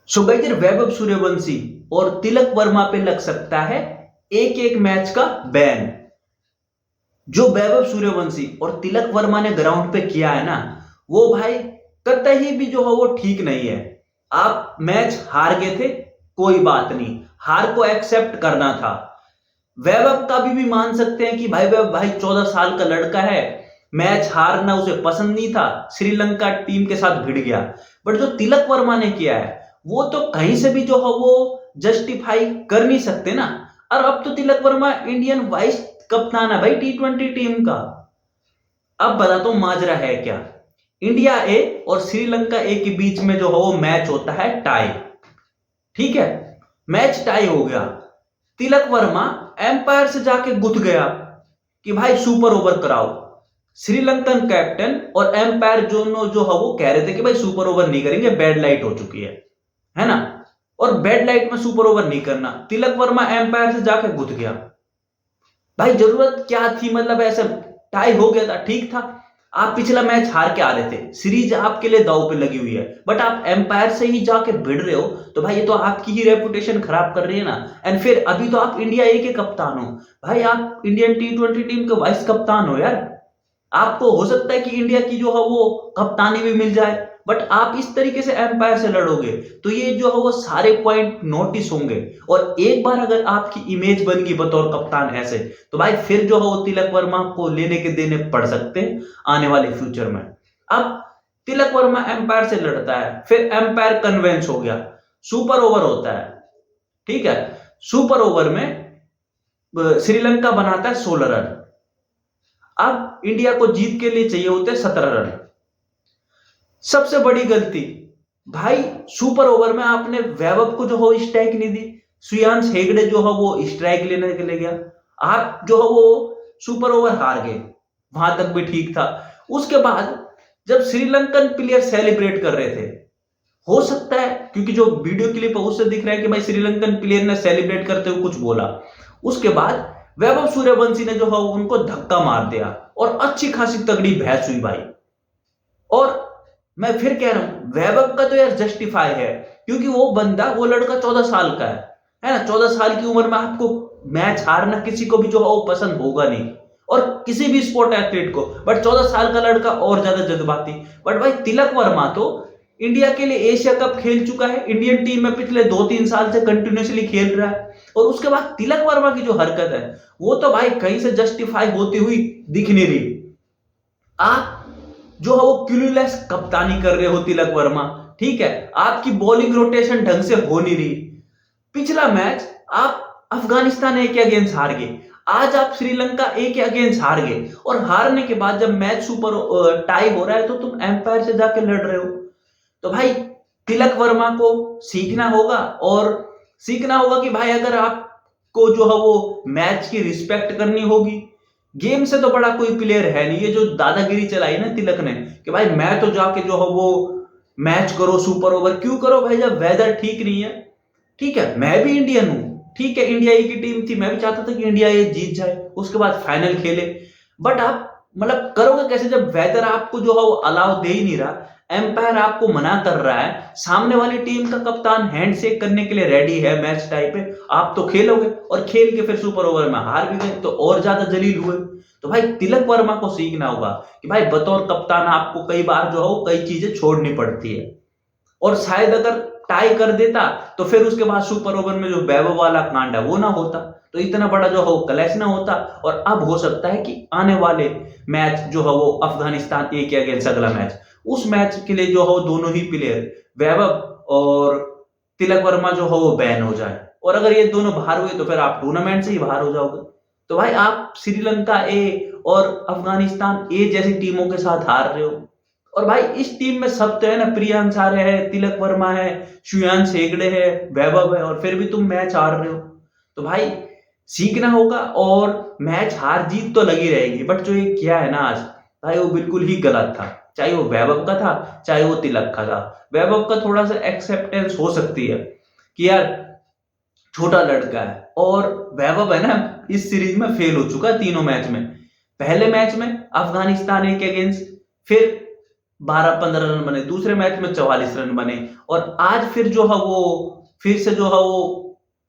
So guys, Vaibhav Suryavanshi और तिलक वर्मा पे लग सकता है एक एक मैच का बैन। जो वैभव सूर्यवंशी और तिलक वर्मा ने ग्राउंड पे किया है ना, वो भाई कतई भी जो है वो ठीक नहीं है। आप मैच हार गए थे, कोई बात नहीं, हार को एक्सेप्ट करना था। वैभव का भी मान सकते हैं कि भाई वैभव भाई 14 साल का लड़का है, मैच हारना उसे पसंद नहीं था, श्रीलंका टीम के साथ भिड़ गया। बट जो तिलक वर्मा ने किया है वो तो कहीं से भी जो है वो जस्टिफाई कर नहीं सकते ना। और अब तो तिलक वर्मा इंडियन वाइस कप्तान है भाई T20 टीम का। अब बताता हूं माजरा है क्या। इंडिया ए और श्रीलंका ए के बीच में जो है वो मैच होता है टाई। ठीक है, मैच टाई हो गया। तिलक वर्मा एम्पायर से जाके गुथ गया कि भाई सुपर ओवर कराओ। श्रीलंकन कैप्टन और एम्पायर दोनों जो है वो कह रहे थे कि भाई सुपर ओवर नहीं करेंगे, बैड लाइट हो चुकी है ना। और बैड लाइट में सुपर ओवर नहीं करना, तिलक वर्मा एम्पायर से जाके गुथ गया। भाई जरूरत क्या थी, मतलब ऐसे टाई हो गया था, ठीक था। आप पिछला मैच हार के आ रहे थे, सीरीज आपके लिए दांव पे लगी हुई है, बट आप एम्पायर से ही जाके भिड़ रहे हो, तो भाई ये तो आपकी ही रेपुटेशन खराब कर रही है ना। एंड फिर अभी तो आप इंडिया ए के कप्तान हो भाई, आप इंडियन T20 टीम के वाइस कप्तान हो यार। आपको हो सकता है कि इंडिया की जो है वो कप्तानी भी मिल जाए, बट आप इस तरीके से एम्पायर से लड़ोगे तो ये जो है वो सारे पॉइंट नोटिस होंगे। और एक बार अगर आपकी इमेज बन गई बतौर कप्तान ऐसे, तो भाई फिर जो है वो तिलक वर्मा को लेने के देने पड़ सकते हैं आने वाले फ्यूचर में। अब तिलक वर्मा एम्पायर से लड़ता है, फिर एम्पायर कन्वेंस हो गया, सुपर ओवर होता है। ठीक है, सुपर ओवर में श्रीलंका बनाता है 16 रन। अब इंडिया को जीत के लिए चाहिए होते 17 रन। सबसे बड़ी गलती भाई, सुपर ओवर में आपने वैभव को जो हो स्ट्राइक नहीं दी, श्रेयांश हेगड़े जो है वो स्ट्राइक लेने के लिए गया, आप जो है वो सुपर ओवर हार गए। वहां तक भी ठीक था। उसके बाद जब श्रीलंकन प्लेयर सेलिब्रेट कर रहे थे, हो सकता है क्योंकि जो वीडियो क्लिप है उससे दिख रहा है कि भाई श्रीलंकन प्लेयर ने सेलिब्रेट करते हुए कुछ बोला। उसके बाद वैभव सूर्यवंशी ने जो है उनको धक्का मार दिया और अच्छी खासी तगड़ी बहस हुई भाई। और मैं फिर कह रहा हूं, वैभव का तो यार जस्टिफाई है, क्योंकि वो बंदा, वो लड़का 14 साल का है ना। 14 साल की उम्र में आपको मैच हारना किसी को भी जो है वो पसंद होगा नहीं, और किसी भी स्पोर्ट एथलीट को। बट 14 साल का लड़का और ज्यादा जज्बाती। बट भाई तिलक वर्मा तो इंडिया के लिए एशिया कप खेल चुका है, इंडियन टीम में पिछले 2-3 साल से कंटिन्यूसली खेल रहा है, और उसके बाद तिलक वर्मा की जो हरकत है वो तो भाई कहीं से जस्टिफाई होती हुई दिख नहीं रही। आप जो है वो क्लूलेस कप्तानी कर रहे हो तिलक वर्मा। ठीक है, आपकी बॉलिंग रोटेशन ढंग से हो नहीं रही। पिछला मैच आप अफगानिस्तान ए के अगेंस्ट हार गए, आज आप श्रीलंका ए के अगेंस्ट हार गए, और हारने के बाद जब मैच सुपर टाई हो रहा है तो तुम एम्पायर से जाके लड़ रहे हो। तो भाई तिलक वर्मा को सीखना होगा, और सीखना होगा कि भाई अगर आपको जो है वो मैच की रिस्पेक्ट करनी होगी, गेम से तो बड़ा कोई प्लेयर है नहीं। ये जो दादागिरी चलाई ना तिलक ने कि भाई मैं तो जाके जो है वो मैच करो, सुपर ओवर क्यों करो भाई जब वेदर ठीक नहीं है। ठीक है, मैं भी इंडियन हूं, ठीक है, इंडिया ए की टीम थी, मैं भी चाहता था कि इंडिया ए जीत जाए, उसके बाद फाइनल खेले। बट आप मतलब करोगे कैसे जब वेदर आपको जो है वो अलाउ दे ही नहीं रहा, एम्पायर आपको मना कर रहा है, सामने वाली टीम का कप्तान हैंडशेक करने के लिए रेडी है मैच टाइप पे, आप तो खेलोगे और खेल के फिर सुपर ओवर में हार भी गए तो और ज्यादा जलील हुए। तो भाई तिलक वर्मा को सीखना होगा कि भाई बतौर कप्तान आपको कई बार जो है कई चीजें छोड़नी पड़ती है। और शायद अगर टाई कर देता तो फिर उसके बाद सुपर ओवर में जो वैभव वाला कांड है वो ना होता, तो इतना बड़ा जो है वो क्लैश ना होता। और अब हो सकता है कि आने वाले मैच जो है वो अफगानिस्तान ए के अगेंस्ट अगला मैच, उस मैच के लिए जो है वो दोनों ही प्लेयर वैभव और तिलक वर्मा जो है वो बैन हो जाए, और अगर ये दोनों बाहर हुए तो फिर आप टूर्नामेंट से ही बाहर हो जाओगे। तो भाई आप श्रीलंका ए और अफगानिस्तान ए जैसी टीमों के साथ हार रहे हो, और भाई इस टीम में सब तो है ना, प्रियांश आर्य है, तिलक वर्मा है, श्रेयांश हेगड़े है, वैभव है, और फिर भी तुम मैच हार रहे हो। तो भाई सीखना होगा, और मैच हार जीत तो लगी रहेगी, बट जो ये किया है ना आज, भाई वो बिल्कुल ही गलत था। चाहे वो वैभव का था, चाहे वो तिलक का था। वैभव का थोड़ा सा एक्सेप्टेंस हो सकती है कि यार छोटा लड़का है, और वैभव है ना इस सीरीज में फेल हो चुका है तीनों मैच में। पहले मैच में अफगानिस्तान के अगेंस्ट, फिर 12-15 रन बने, दूसरे मैच में 44 रन बने और आज फिर जो है वो फिर से जो है वो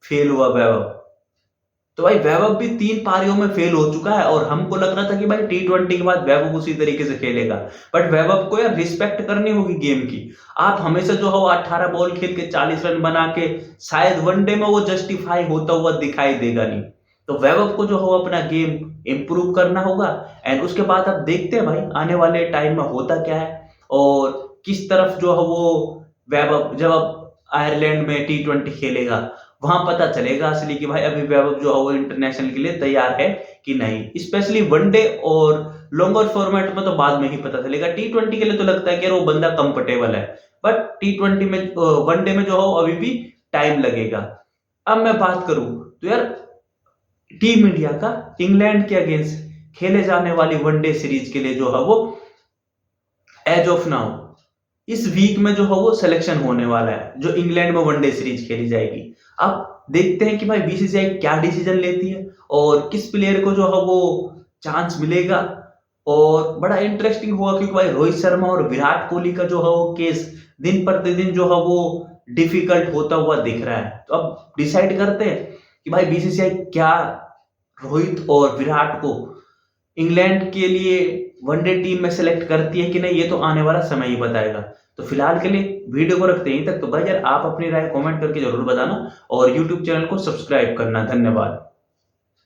फेल हुआ वैभव। तो भाई वैभव भी 3 पारियों में फेल हो चुका है और हमको लग रहा था कि भाई टी20 के बाद वैभव उसी तरीके से खेलेगा। बट वैभव को यार रिस्पेक्ट करनी होगी गेम की। आप हमेशा जो है वो 18 बॉल खेल के 40 रन बना के शायद वनडे में वो जस्टिफाई होता हुआ दिखाई देगा नहीं। तो वैभव को जो है वो अपना गेम इंप्रूव करना होगा एंड उसके बाद आप देखते हैं भाई आने वाले टाइम में होता क्या है और किस तरफ जो है वो वैभव जब अब आयरलैंड में टी20 खेलेगा वहां पता चलेगा असली कि भाई अभी वैभव जो है वो इंटरनेशनल के लिए तैयार है कि नहीं। स्पेशली वनडे और लॉन्गर फॉर्मेट में तो बाद में ही पता चलेगा। टी20 के लिए तो लगता है कि यार वो बंदा कंफर्टेबल है बट टी20 में वनडे में जो है अभी भी टाइम लगेगा। अब मैं बात करूं तो यार टीम इंडिया का इंग्लैंड के अगेंस्ट खेले जाने वाली वनडे सीरीज के लिए जो है वो एज ऑफ नाउ इस वीक में जो है वो सिलेक्शन होने वाला है जो इंग्लैंड में वनडे सीरीज खेली जाएगी। अब देखते हैं कि भाई बीसीसीआई क्या डिसीजन लेती है और किस प्लेयर को जो है वो चांस मिलेगा और बड़ा इंटरेस्टिंग होगा क्योंकि भाई रोहित शर्मा और विराट कोहली का जो है वो केस दिन प्रतिदिन जो है वो डिफिकल्ट होता हुआ दिख रहा है। तो अब डिसाइड करते हैं कि भाई बीसीसीआई क्या रोहित और विराट को इंग्लैंड के लिए वनडे टीम में सेलेक्ट करती है कि नहीं ये तो आने वाला समय ही बताएगा। तो फिलहाल के लिए वीडियो को रखते हैं यहीं तक। तो भाई यार आप अपनी राय कमेंट करके जरूर बताना और यूट्यूब चैनल को सब्सक्राइब करना। धन्यवाद।